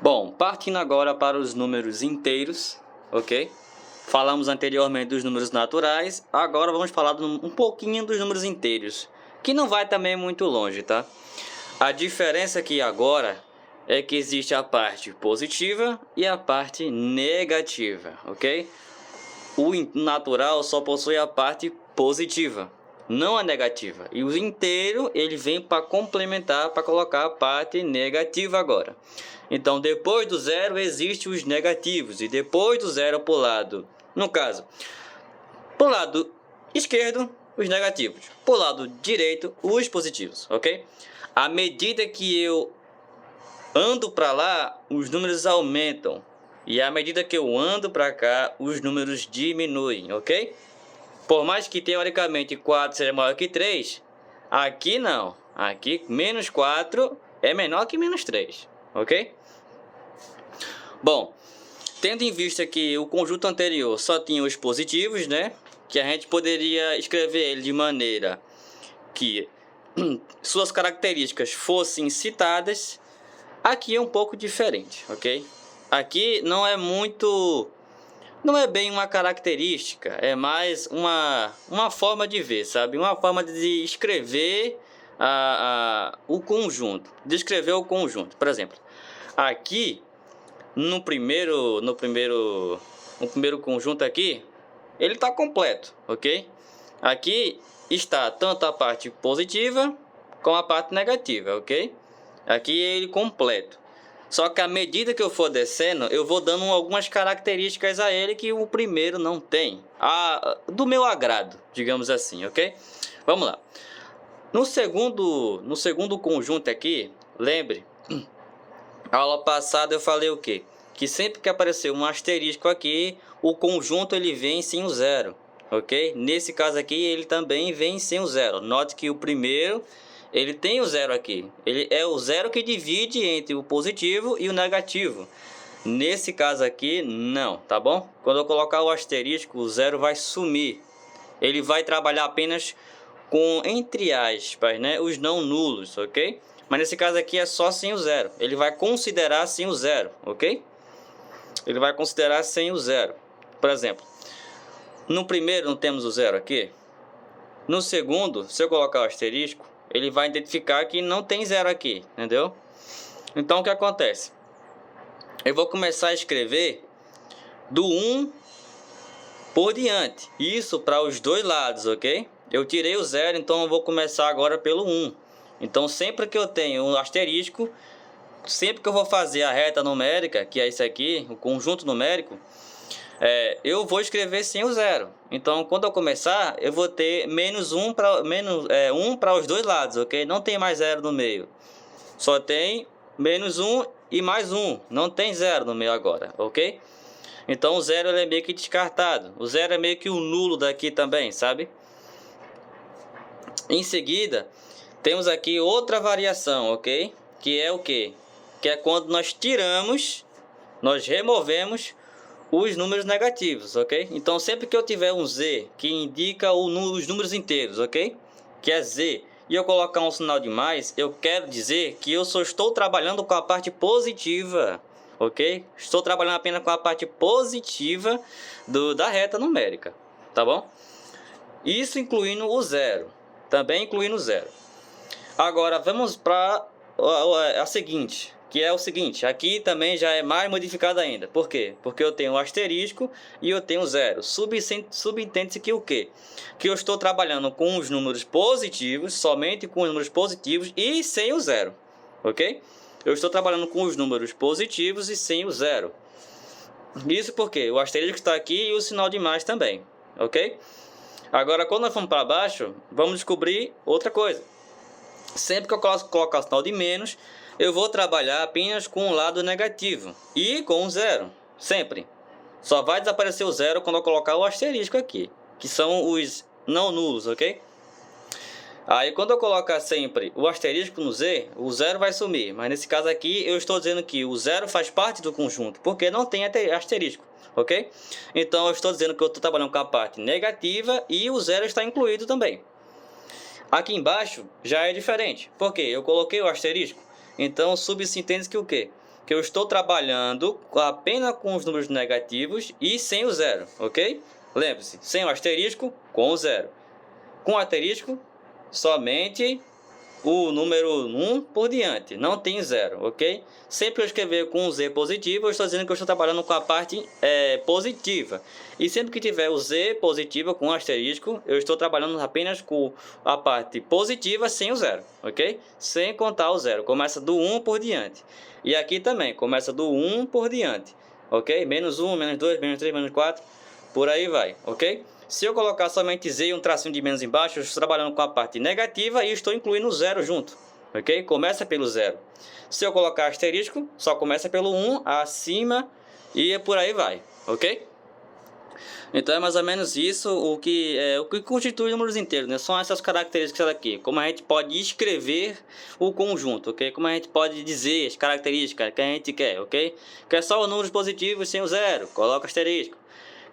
Bom, partindo agora para os números inteiros, ok? Falamos anteriormente dos números naturais, agora vamos falar um pouquinho dos números inteiros, que não vai também muito longe, tá? A diferença aqui agora é que existe a parte positiva e a parte negativa, ok? O natural só possui a parte positiva, não a negativa. E o inteiro ele vem para complementar, para colocar a parte negativa agora. Então, depois do zero existem os negativos e depois do zero para o lado, no caso, para o lado esquerdo, os negativos, para o lado direito, os positivos, ok? À medida que eu ando para lá, os números aumentam. E à medida que eu ando para cá, os números diminuem, ok? Por mais que teoricamente 4 seja maior que 3, aqui não. Aqui menos 4 é menor que menos 3, ok? Bom, tendo em vista que o conjunto anterior só tinha os positivos, né? Que a gente poderia escrever ele de maneira que suas características fossem citadas. Aqui é um pouco diferente, ok? Aqui não é bem uma característica, é mais uma forma de ver, sabe? Uma forma de escrever o conjunto, descrever o conjunto. Por exemplo, aqui no primeiro conjunto aqui, ele está completo, ok? Aqui está tanto a parte positiva como a parte negativa, ok? Aqui é ele completo. Só que à medida que eu for descendo, eu vou dando algumas características a ele que o primeiro não tem. Do meu agrado, digamos assim, ok? Vamos lá. No segundo conjunto aqui, lembre, a aula passada eu falei o quê? Que sempre que aparecer um asterisco aqui, o conjunto ele vem sem o zero, ok? Nesse caso aqui, ele também vem sem o zero. Note que o primeiro ele tem o zero aqui. Ele é o zero que divide entre o positivo e o negativo. Nesse caso aqui, não, tá bom? Quando eu colocar o asterisco, o zero vai sumir. Ele vai trabalhar apenas com, entre aspas, né, os não nulos, ok? Mas nesse caso aqui é só sem o zero. Ele vai considerar sem o zero, ok? Ele vai considerar sem o zero. Por exemplo, no primeiro não temos o zero aqui. No segundo, se eu colocar o asterisco, ele vai identificar que não tem zero aqui, entendeu? Então o que acontece? Eu vou começar a escrever do 1 por diante. Isso para os dois lados, ok? Eu tirei o zero, então eu vou começar agora pelo 1. Então sempre que eu tenho um asterisco, sempre que eu vou fazer a reta numérica, que é isso aqui, o conjunto numérico, eu vou escrever sem o zero. Então, quando eu começar, eu vou ter menos 1 para os dois lados, ok? Não tem mais zero no meio. Só tem menos 1 e mais 1. Não tem zero no meio agora, ok? Então, o zero ele é meio que descartado. O zero é meio que o nulo daqui também, sabe? Em seguida, temos aqui outra variação, ok? Que é o quê? Que é quando nós removemos os números negativos, ok? Então, sempre que eu tiver um Z que indica os números inteiros, ok? Que é Z, e eu colocar um sinal de mais, eu quero dizer que eu só estou trabalhando com a parte positiva, ok? Estou trabalhando apenas com a parte positiva da reta numérica, tá bom? Isso incluindo o zero, também incluindo o zero. Agora, vamos para a seguinte, que é o seguinte, aqui também já é mais modificado ainda. Por quê? Porque eu tenho um asterisco e eu tenho zero. Subentende-se que o quê? Que eu estou trabalhando com os números positivos, somente com os números positivos e sem o zero, ok? Eu estou trabalhando com os números positivos e sem o zero. Isso porque o asterisco está aqui e o sinal de mais também, ok? Agora, quando nós vamos para baixo, vamos descobrir outra coisa. Sempre que eu colocar o sinal de menos, eu vou trabalhar apenas com o lado negativo e com o zero, sempre. Só vai desaparecer o zero quando eu colocar o asterisco aqui, que são os não nulos, ok? Aí quando eu colocar sempre o asterisco no Z, o zero vai sumir. Mas nesse caso aqui eu estou dizendo que o zero faz parte do conjunto, porque não tem asterisco, ok? Então eu estou dizendo que eu estou trabalhando com a parte negativa e o zero está incluído também. Aqui embaixo já é diferente, porque eu coloquei o asterisco, então subentende que o quê? que eu estou trabalhando apenas com os números negativos e sem o zero, ok? Lembre-se, sem o asterisco, com o zero. Com o asterisco, somente o número 1 por diante, não tem zero, ok? Sempre que eu escrever com um Z positivo, eu estou dizendo que eu estou trabalhando com a parte positiva. E sempre que tiver o Z positiva com asterisco, eu estou trabalhando apenas com a parte positiva sem o zero, ok? Sem contar o zero, começa do 1 por diante. E aqui também, começa do 1 por diante, ok? Menos 1, menos 2, menos 3, menos 4, por aí vai, ok? Se eu colocar somente Z e um tracinho de menos embaixo, eu estou trabalhando com a parte negativa e estou incluindo o zero junto, ok? Começa pelo zero. Se eu colocar asterisco, só começa pelo 1 acima e por aí vai, ok? Então é mais ou menos isso o que constitui números inteiros, né? São essas características aqui, como a gente pode escrever o conjunto, ok? Como a gente pode dizer as características que a gente quer, ok? Quer só os números positivos sem o zero, coloca asterisco.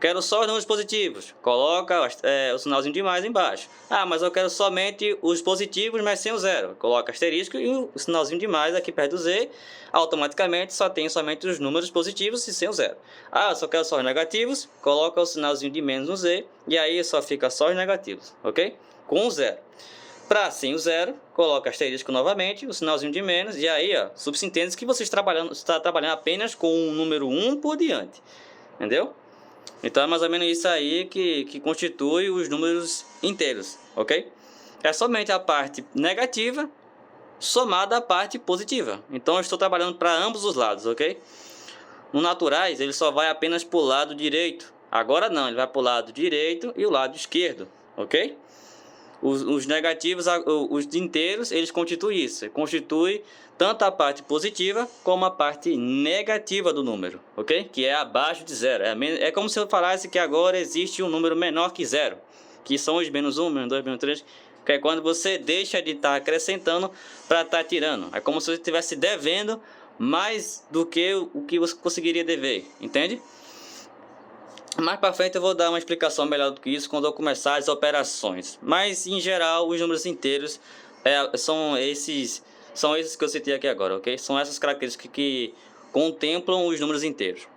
Quero só os números positivos, coloca o sinalzinho de mais embaixo. Ah, mas eu quero somente os positivos, mas sem o zero. Coloca asterisco e o sinalzinho de mais aqui perto do Z. Automaticamente só tem somente os números positivos e sem o zero. Ah, eu só quero só os negativos, coloca o sinalzinho de menos no Z. E aí só fica só os negativos, ok? Com o zero. Para sem o zero, coloca asterisco novamente, o sinalzinho de menos. E aí, ó, subsintende que você está trabalhando apenas com o número 1 por diante. Entendeu? Então é mais ou menos isso aí que constitui os números inteiros, ok? É somente a parte negativa somada à parte positiva. Então eu estou trabalhando para ambos os lados, ok? No naturais ele só vai apenas para o lado direito. Agora não, ele vai para o lado direito e o lado esquerdo, ok? Os negativos, os inteiros, eles constituem isso. Constitui tanto a parte positiva como a parte negativa do número, ok? Que é abaixo de zero. É como se eu falasse que agora existe um número menor que zero, que são os menos 1, menos 2, menos 3, que é quando você deixa de estar acrescentando para estar tirando. É como se você estivesse devendo mais do que o que você conseguiria dever, entende? Mais para frente eu vou dar uma explicação melhor do que isso quando eu começar as operações. Mas em geral os números inteiros são esses que eu citei aqui agora, ok? São essas características que contemplam os números inteiros.